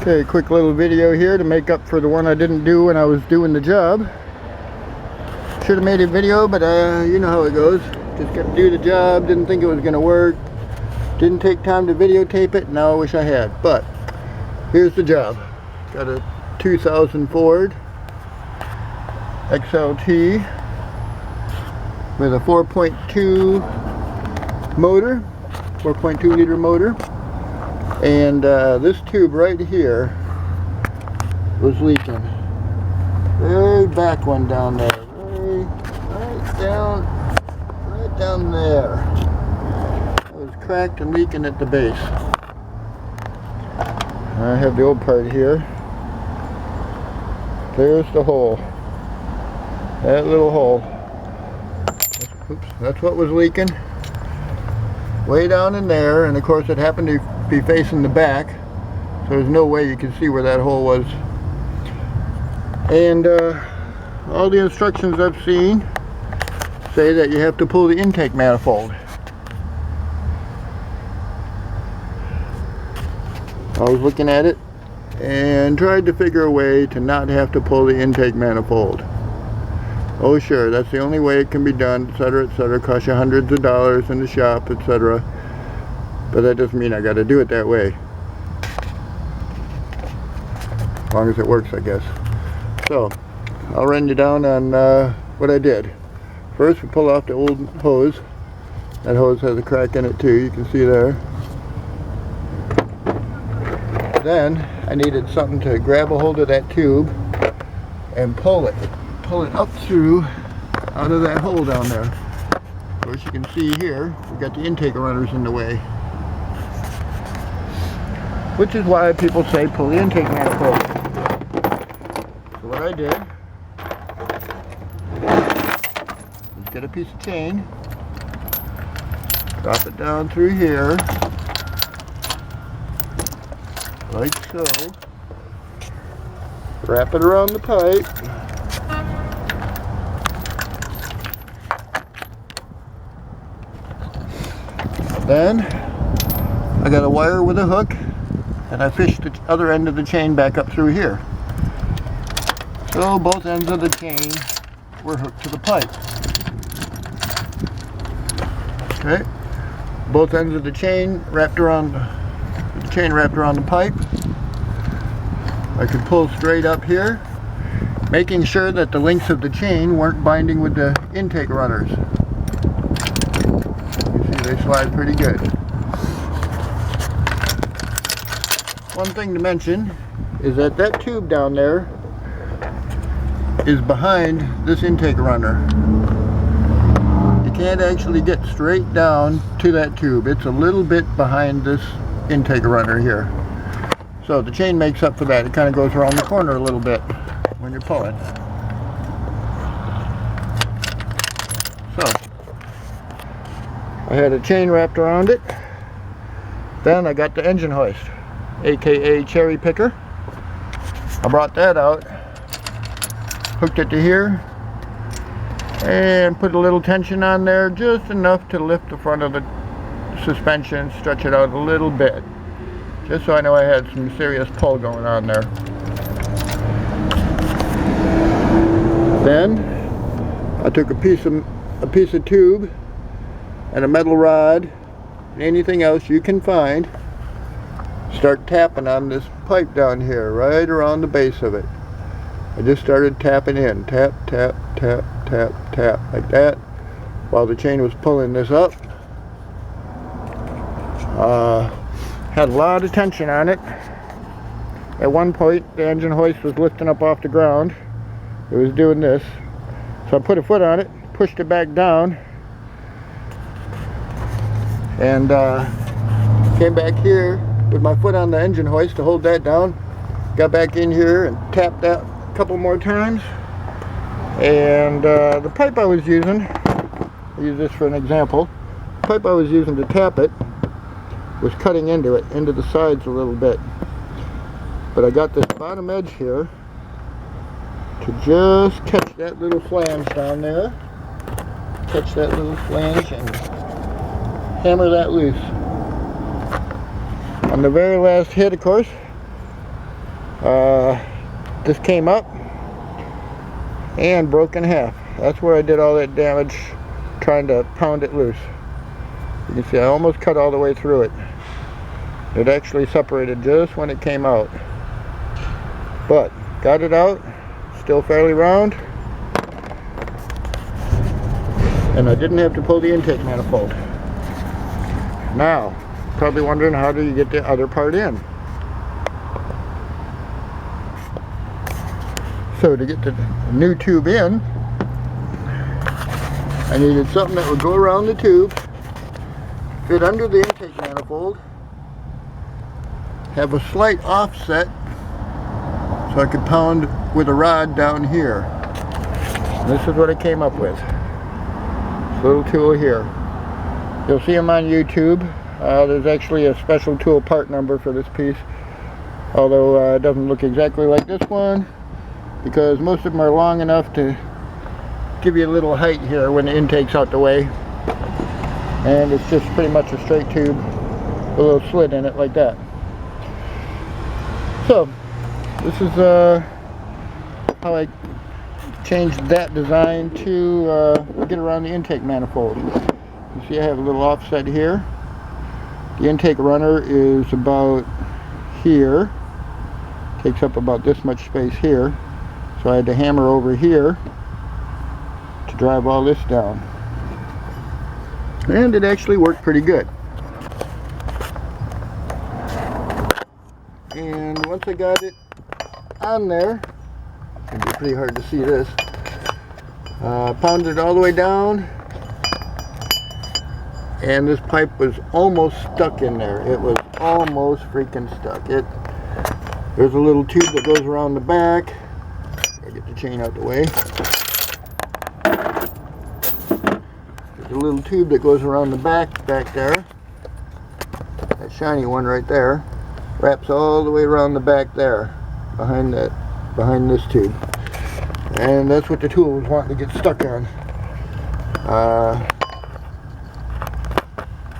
Okay, quick little video here to make up for the one I didn't do when I was doing the job. Should have made a video, but you know how it goes. Just got to do the job, didn't think it was going to work. Didn't take time to videotape it, now I wish I had. But here's the job. Got a 2000 Ford XLT with a 4.2 motor, 4.2 liter motor. And this tube right here was leaking. Very back one down there. Right down there. It was cracked and leaking at the base. I have the old part here. There's the hole. That little hole. Oops, that's what was leaking. Way down in there, and of course it happened to be facing the back, so there's no way you can see where that hole was. And all the instructions I've seen say that you have to pull the intake manifold. I was looking at it and tried to figure a way to not have to pull the intake manifold. Oh sure, that's the only way it can be done, etc., etc. Costs you hundreds of dollars in the shop, etc. But that doesn't mean I got to do it that way. As long as it works, I guess. So, I'll run you down on what I did. First, we pull off the old hose. That hose has a crack in it too, you can see there. Then, I needed something to grab a hold of that tube and pull it up through out of that hole down there. Of course, you can see here we've got the intake runners in the way, which is why people say pull the intake manifold. So what I did is get a piece of chain, drop it down through here like so, wrap it around the pipe. Then I got a wire with a hook, and I fished the other end of the chain back up through here. So both ends of the chain were hooked to the pipe. Okay, both ends of the chain wrapped around the pipe. I could pull straight up here, making sure that the links of the chain weren't binding with the intake runners. They slide pretty good. One thing to mention is that that tube down there is behind this intake runner. You can't actually get straight down to that tube. It's a little bit behind this intake runner here. So the chain makes up for that. It kind of goes around the corner a little bit when you're pulling. So I had a chain wrapped around it. Then I got the engine hoist, aka cherry picker. I brought that out, hooked it to here, and put a little tension on there, just enough to lift the front of the suspension, stretch it out a little bit, just so I know I had some serious pull going on there. Then I took a piece of tube and a metal rod, anything else you can find, start tapping on this pipe down here, right around the base of it. I just started tapping in, tap, tap, tap, tap, tap, like that, while the chain was pulling this up. Had a lot of tension on it. At one point, the engine hoist was lifting up off the ground. It was doing this. So I put a foot on it, pushed it back down, and came back here with my foot on the engine hoist to hold that down. Got back in here and tapped that a couple more times. And the pipe I was using, I'll use this for an example. The pipe I was using to tap it was cutting into it, into the sides a little bit. But I got this bottom edge here to just catch that little flange down there. Catch that little flange and hammer that loose. On the very last hit, of course, This came up and broke in half. That's where I did all that damage trying to pound it loose. You can see I almost cut all the way through it. It actually separated just when it came out. But got it out, still fairly round. And I didn't have to pull the intake manifold. Now, probably wondering, how do you get the other part in? So to get the new tube in, I needed something that would go around the tube, fit under the intake manifold, have a slight offset so I could pound with a rod down here. This is what I came up with. This little tool here. You'll see them on YouTube. There's actually a special tool part number for this piece, although it doesn't look exactly like this one, because most of them are long enough to give you a little height here when the intake's out the way, and it's just pretty much a straight tube with a little slit in it like that. So this is how I changed that design to get around the intake manifold. You see I have a little offset here. The intake runner is about here, takes up about this much space here, so I had to hammer over here to drive all this down, and it actually worked pretty good. And once I got it on there, it'd be pretty hard to see this, pounded it all the way down, and this pipe was almost stuck in there. It was almost freaking stuck. There's a little tube that goes around the back. I'll get the chain out the way. There's a little tube that goes around the back there. That shiny one right there wraps all the way around the back there, behind this tube. And that's what the tool was wanting to get stuck on.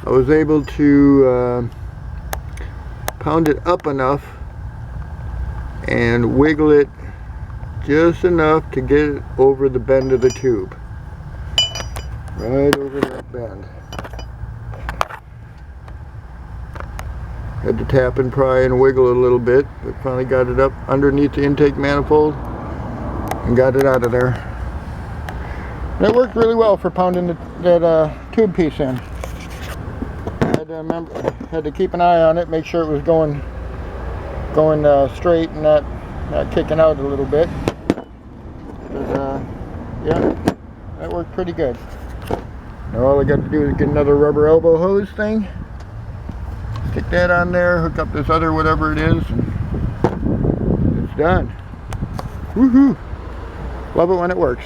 I was able to pound it up enough and wiggle it just enough to get it over the bend of the tube. Right over that bend. Had to tap and pry and wiggle a little bit, but finally got it up underneath the intake manifold and got it out of there. That worked really well for pounding that tube piece in. Had to keep an eye on it, make sure it was going straight and not kicking out a little bit. But yeah, that worked pretty good. Now all I got to do is get another rubber elbow hose thing, stick that on there, hook up this other whatever it is, and it's done. Woohoo! Love it when it works.